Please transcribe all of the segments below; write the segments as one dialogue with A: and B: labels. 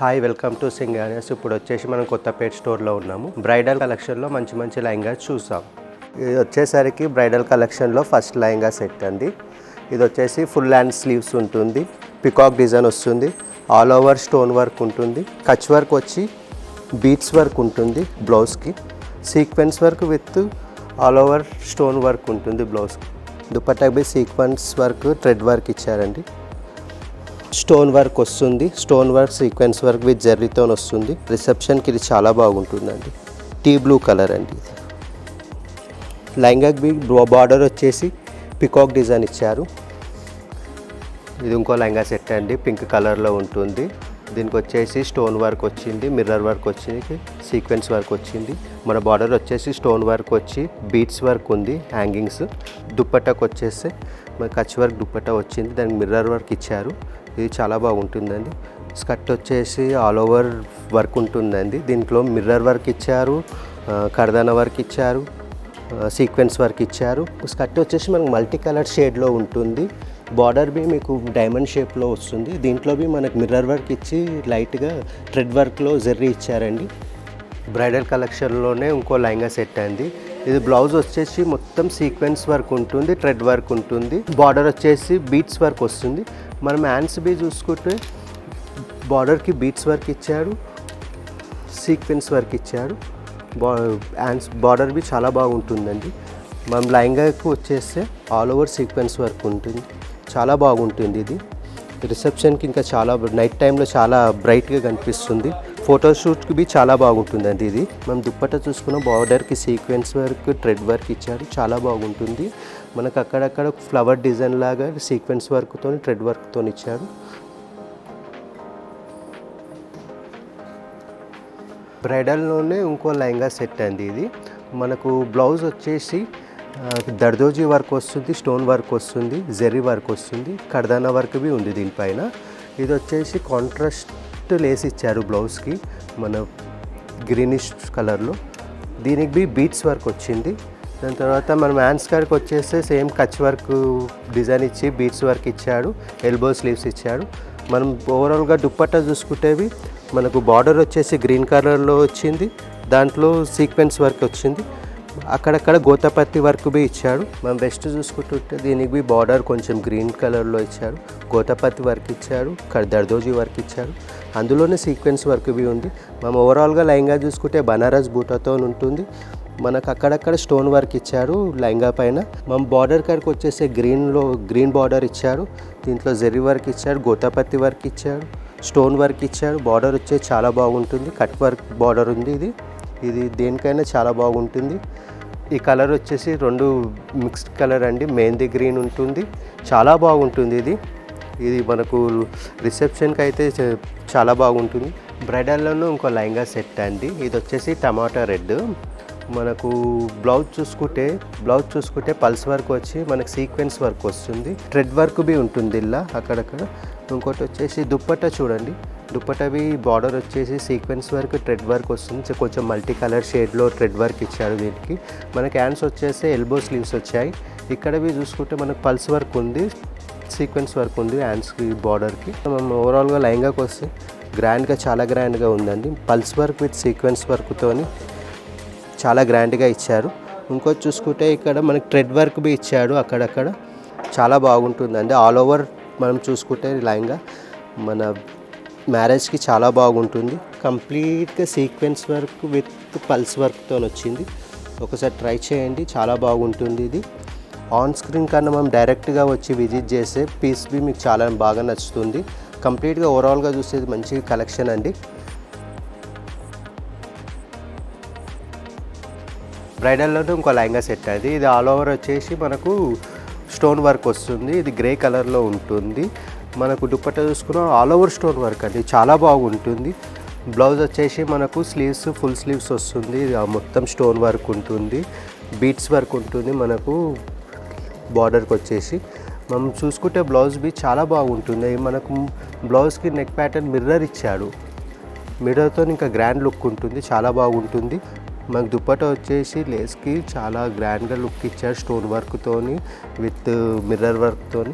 A: Hi welcome to సింగానియస్. ఇప్పుడు వచ్చేసి మనం కొత్తపేట స్టోర్లో ఉన్నాము. బ్రైడల్ కలెక్షన్లో మంచి మంచి లెహంగా చూసాం. ఇది వచ్చేసరికి బ్రైడల్ కలెక్షన్లో ఫస్ట్ లెహంగా సెట్ అండి. ఇది వచ్చేసి ఫుల్ హ్యాండ్ స్లీవ్స్ ఉంటుంది, పికాక్ డిజైన్ వస్తుంది, ఆల్ ఓవర్ స్టోన్ వర్క్ ఉంటుంది, కచ్ వర్క్ వచ్చి బీట్స్ వర్క్ ఉంటుంది, బ్లౌజ్కి sequence work with all over stone work ఉంటుంది బ్లౌజ్కి. దుపట్టాకి సీక్వెన్స్ వర్క్ థ్రెడ్ వర్క్ ఇచ్చారండి. స్టోన్ వర్క్ వస్తుంది, stone work sequence work with జెర్రీతో వస్తుంది. రిసెప్షన్కి ఇది చాలా బాగుంటుందండి. టీ బ్లూ కలర్ అండి. ఇది లెహంగాకి బార్డర్ వచ్చేసి పికాక్ డిజైన్ ఇచ్చారు. ఇది ఇంకో లెహంగా సెట్ అండి, పింక్ కలర్లో ఉంటుంది. దీనికి వచ్చేసి స్టోన్ వర్క్ వచ్చింది, మిర్రర్ వర్క్ వచ్చింది, సీక్వెన్స్ వర్క్ వచ్చింది. మన బార్డర్ వచ్చేసి స్టోన్ వర్క్ వచ్చి బీట్స్ వర్క్ ఉంది, హ్యాంగింగ్స్. దుప్పట్టాకు వచ్చేసి మన కచ్ వర్క్ దుప్పట్టా వచ్చింది, దానికి మిర్రర్ వర్క్ ఇచ్చారు. ఇది చాలా బాగుంటుందండి. స్కర్ట్ వచ్చేసి ఆల్ ఓవర్ వర్క్ ఉంటుందండి. దీంట్లో మిర్రర్ వర్క్ ఇచ్చారు, కర్దాన వర్క్ ఇచ్చారు, సీక్వెన్స్ వర్క్ ఇచ్చారు. స్కర్ట్ వచ్చేసి మనకు మల్టీ కలర్ షేడ్లో ఉంటుంది. బార్డర్ బి మీకు డైమండ్ షేప్లో వస్తుంది. దీంట్లో బి మనకు మిర్రర్ వర్క్ ఇచ్చి లైట్గా థ్రెడ్ వర్క్లో జెర్రీ ఇచ్చారండి. బ్రైడల్ కలెక్షన్లోనే ఇంకో లెహంగా సెట్ అండి. ఇది బ్లౌజ్ వచ్చేసి మొత్తం సీక్వెన్స్ వర్క్ ఉంటుంది, థ్రెడ్ వర్క్ ఉంటుంది. బార్డర్ వచ్చేసి బీట్స్ వర్క్ వస్తుంది. మనం హ్యాండ్స్ బి చూసుకుంటే బార్డర్కి బీట్స్ వర్క్ ఇచ్చారు, సీక్వెన్స్ వర్క్ ఇచ్చారు. హ్యాండ్స్ బార్డర్ బి చాలా బాగుంటుందండి. మనం లెహంగాకు వచ్చేస్తే ఆల్ ఓవర్ సీక్వెన్స్ వర్క్ ఉంటుంది, చాలా బాగుంటుంది. ఇది రిసెప్షన్కి ఇంకా చాలా నైట్ టైంలో చాలా బ్రైట్గా కనిపిస్తుంది. ఫోటోషూట్కి బి చాలా బాగుంటుందండి. ఇది మనం దుప్పట్టా చూసుకున్న బార్డర్కి సీక్వెన్స్ వర్క్ థ్రెడ్ వర్క్ ఇచ్చారు, చాలా బాగుంటుంది. మనకు అక్కడక్కడ ఫ్లవర్ డిజైన్ లాగా సీక్వెన్స్ వర్క్తో థ్రెడ్ వర్క్తో ఇచ్చారు. బ్రైడల్లోనే ఇంకో లెహంగా సెట్ అండి. ఇది మనకు బ్లౌజ్ వచ్చేసి దర్దోజీ వర్క్ వస్తుంది, స్టోన్ వర్క్ వస్తుంది, జెర్రీ వర్క్ వస్తుంది, కర్దానా వర్క్ బి ఉంది దీనిపైన. ఇది వచ్చేసి కాంట్రాస్ట్ లేస్ ఇచ్చారు బ్లౌజ్కి, మన గ్రీనిష్ కలర్లో. దీనికి బి బీట్స్ వర్క్ వచ్చింది. దాని తర్వాత మనం హ్యాండ్స్ కాడికి వచ్చేస్తే సేమ్ కచ్ వర్క్ డిజైన్ ఇచ్చి బీట్స్ వర్క్ ఇచ్చాడు, ఎల్బో స్లీవ్స్ ఇచ్చాడు. మనం ఓవరాల్గా దుప్పట్టా చూసుకుంటేవి మనకు బార్డర్ వచ్చేసి గ్రీన్ కలర్లో వచ్చింది, దాంట్లో సీక్వెన్స్ వర్క్ వచ్చింది, అక్కడక్కడ గోతాపత్తి వర్క్ బి ఇచ్చాడు. మనం బెస్ట్ చూసుకుంటుంటే దీనికి బి బార్డర్ కొంచెం గ్రీన్ కలర్లో ఇచ్చాడు, గోతాపత్తి వర్క్ ఇచ్చాడు, దర్దోజీ వర్క్ ఇచ్చాడు, అందులోనే సీక్వెన్స్ వర్క్ బి ఉంది. మనం ఓవరాల్గా లెహంగా చూసుకుంటే బనారస్ బూటాతో ఉంటుంది. మనకు అక్కడక్కడ స్టోన్ వర్క్ ఇచ్చారు లెహంగా పైన. మనం బార్డర్ కాడికి వచ్చేసి గ్రీన్ బార్డర్ ఇచ్చారు, దీంట్లో జెర్రీ వర్క్ ఇచ్చాడు, గోతాపత్తి వర్క్ ఇచ్చాడు, స్టోన్ వర్క్ ఇచ్చాడు. బార్డర్ వచ్చేసి చాలా బాగుంటుంది, కట్ వర్క్ బార్డర్ ఉంది. ఇది దేనికైనా చాలా బాగుంటుంది. ఈ కలర్ వచ్చేసి రెండు మిక్స్డ్ కలర్ అండి, మెహందీ గ్రీన్ ఉంటుంది, చాలా బాగుంటుంది. ఇది మనకు రిసెప్షన్కి అయితే చాలా బాగుంటుంది. బ్రైడల్లోనూ ఇంకో లెహంగా సెట్ అండి. ఇది వచ్చేసి టమాటా రెడ్. మనకు బ్లౌజ్ చూసుకుంటే పల్స్ వర్క్ వచ్చి మనకు సీక్వెన్స్ వర్క్ వస్తుంది, థ్రెడ్ వర్క్ బి ఉంటుంది ఇలా అక్కడక్కడ. ఇంకోటి వచ్చేసి దుప్పట్టా చూడండి, దుప్పట్టా బి బార్డర్ వచ్చేసి సీక్వెన్స్ వర్క్ థ్రెడ్ వర్క్ వస్తుంది, కొంచెం మల్టీ కలర్ షేడ్లో థ్రెడ్ వర్క్ ఇచ్చారు. దీనికి మనకి హ్యాండ్స్ వచ్చేసి ఎల్బో స్లీవ్స్ వచ్చాయి. ఇక్కడ బి చూసుకుంటే మనకు పల్స్ వర్క్ ఉంది, సీక్వెన్స్ వర్క్ ఉంది హ్యాండ్స్కి బార్డర్కి. మనం ఓవరాల్గా లెహంగాకి వస్తే చాలా గ్రాండ్గా ఉందండి. పల్స్ వర్క్ విత్ సీక్వెన్స్ వర్క్తోని చాలా గ్రాండ్గా ఇచ్చారు. ఇంకోటి చూసుకుంటే ఇక్కడ మనకి థ్రెడ్ వర్క్ బి ఇచ్చాడు అక్కడక్కడ, చాలా బాగుంటుందండి. ఆల్ ఓవర్ మనం చూసుకుంటే లెహంగా మన మ్యారేజ్కి చాలా బాగుంటుంది. కంప్లీట్గా సీక్వెన్స్ వర్క్ విత్ పల్స్ వర్క్తో వచ్చింది. ఒకసారి ట్రై చేయండి, చాలా బాగుంటుంది. ఇది ఆన్ స్క్రీన్ కన్నా మనం డైరెక్ట్గా వచ్చి విజిట్ చేసే పీస్ బి మీకు చాలా బాగా నచ్చుతుంది. కంప్లీట్గా ఓవరాల్గా చూసేది మంచి కలెక్షన్ అండి. బ్రైడల్లోనే ఇంకో లెహంగా సెట్ అది. ఇది ఆల్ ఓవర్ వచ్చేసి మనకు స్టోన్ వర్క్ వస్తుంది, ఇది గ్రే కలర్లో ఉంటుంది. మనకు దుప్పట్టా చూసుకున్న ఆల్ ఓవర్ స్టోన్ వర్క్ అండి, చాలా బాగుంటుంది. బ్లౌజ్ వచ్చేసి మనకు స్లీవ్స్ ఫుల్ స్లీవ్స్ వస్తుంది, మొత్తం స్టోన్ వర్క్ ఉంటుంది, బీట్స్ వర్క్ ఉంటుంది. మనకు బార్డర్కి వచ్చేసి మనం చూసుకుంటే బ్లౌజ్ బి చాలా బాగుంటుంది. మనకు బ్లౌజ్కి నెక్ ప్యాటర్న్ మిర్రర్ ఇచ్చాడు, మిర్రర్తో ఇంకా గ్రాండ్ లుక్ ఉంటుంది, చాలా బాగుంటుంది. మనకు దుప్పట్టా వచ్చేసి లేస్కి చాలా గ్రాండ్గా లుక్ ఇచ్చారు, స్టోన్ వర్క్తోని విత్ మిర్రర్ వర్క్తోని,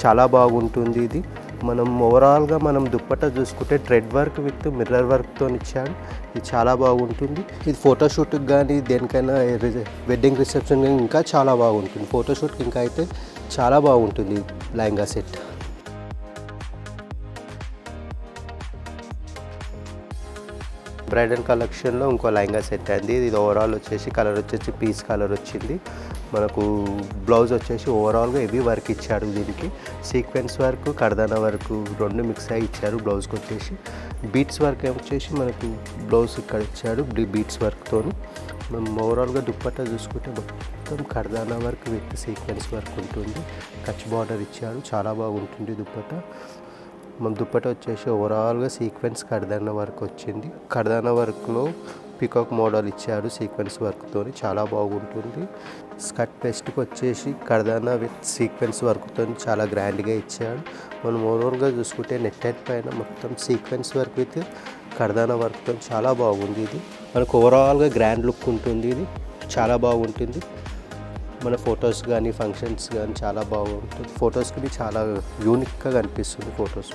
A: చాలా బాగుంటుంది. ఇది మనం ఓవరాల్గా మనం దుప్పట్టా చూసుకుంటే థ్రెడ్ వర్క్ విత్ మిర్రర్ వర్క్తో ఇచ్చాడు. ఇది చాలా బాగుంటుంది. ఇది ఫోటోషూట్కి కానీ దేనికైనా వెడ్డింగ్ రిసెప్షన్ కానీ ఇంకా చాలా బాగుంటుంది. ఫోటోషూట్కి ఇంకా అయితే చాలా బాగుంటుంది లెహంగా సెట్. బ్రైడల్ కలెక్షన్లో ఇంకో లెహంగా సెట్ అయింది. ఇది ఓవరాల్ వచ్చేసి కలర్ వచ్చేసి పీస్ కలర్ వచ్చింది. మనకు బ్లౌజ్ వచ్చేసి ఓవరాల్గా హెవీ వర్క్ ఇచ్చాడు. దీనికి సీక్వెన్స్ వర్క్, కర్దానా వర్క్ రెండు మిక్స్ అయ్యి ఇచ్చారు. బ్లౌజ్కి వచ్చేసి బీట్స్ వర్క్ వచ్చేసి మనకు బ్లౌజ్ ఇక్కడ ఇచ్చాడు బీట్స్ వర్క్తో. మనం ఓవరాల్గా దుప్పట్టా చూసుకుంటే మొత్తం కర్దానా వర్క్ విత్ సీక్వెన్స్ వర్క్ ఉంటుంది. కచ్ బార్డర్ ఇచ్చాడు, చాలా బాగుంటుంది దుప్పట్టా. మన దుప్పట్టా వచ్చేసి ఓవరాల్గా సీక్వెన్స్ కర్దానా వర్క్ వచ్చింది. కర్దానా వర్క్లో పికాక్ మోడల్ ఇచ్చాడు సీక్వెన్స్ వర్క్తో, చాలా బాగుంటుంది. స్కర్ట్ పెస్ట్కి వచ్చేసి కర్దానా విత్ సీక్వెన్స్ వర్క్తో చాలా గ్రాండ్గా ఇచ్చాడు. మనం ఓవరాల్గా చూసుకుంటే నెట్టెడ్ పైన మొత్తం సీక్వెన్స్ వర్క్ విత్ కర్దానా వర్క్తో చాలా బాగుంది. ఇది మనకు ఓవరాల్గా గ్రాండ్ లుక్ ఉంటుంది. ఇది చాలా బాగుంటుంది. మన ఫొటోస్ కానీ ఫంక్షన్స్ కానీ చాలా బాగుంటుంది. ఫొటోస్కి చాలా యూనిక్గా కనిపిస్తుంది ఫొటోస్.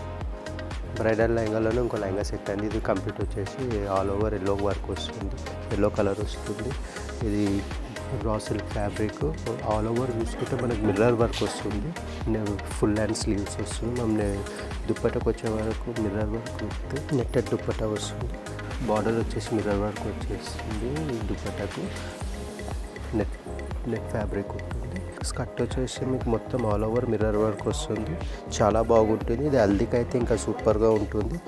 A: బ్రైడల్ లెహంగాలోనే ఇంకో లెహంగా సెట్ అయింది. ఇది కంప్లీట్ వచ్చేసి ఆల్ ఓవర్ ఎల్లో వర్క్ వస్తుంది, ఎల్లో కలర్ వస్తుంది. ఇది raw silk fabric. All over చూసుకుంటే మనకి మిర్రర్ వర్క్ వస్తుంది. ఫుల్ హ్యాండ్ స్లీవ్స్ వస్తుంది. మనం దుప్పట్టకు వచ్చే వరకు mirror work with netted dupatta వస్తుంది. బార్డర్ వచ్చేసి మిర్రర్ వర్క్ వచ్చేస్తుంది. దుప్పట్టకు నెట్ ఫ్యాబ్రిక్ ఉంటుంది. స్కర్ట్ వచ్చేసి మీకు మొత్తం ఆల్ ఓవర్ మిర్రర్ వర్క్ వస్తుంది, చాలా బాగుంటుంది. ఇది హల్దీకి అయితే ఇంకా సూపర్గా ఉంటుంది.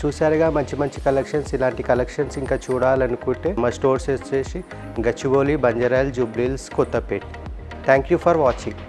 A: చూసారుగా మంచి మంచి కలెక్షన్స్. ఇలాంటి కలెక్షన్స్ ఇంకా చూడాలనుకుంటే మా స్టోర్స్ వచ్చేసి Gachibowli, Banjara Hills, Jubilee hills, Kothapet. Thank you for watching.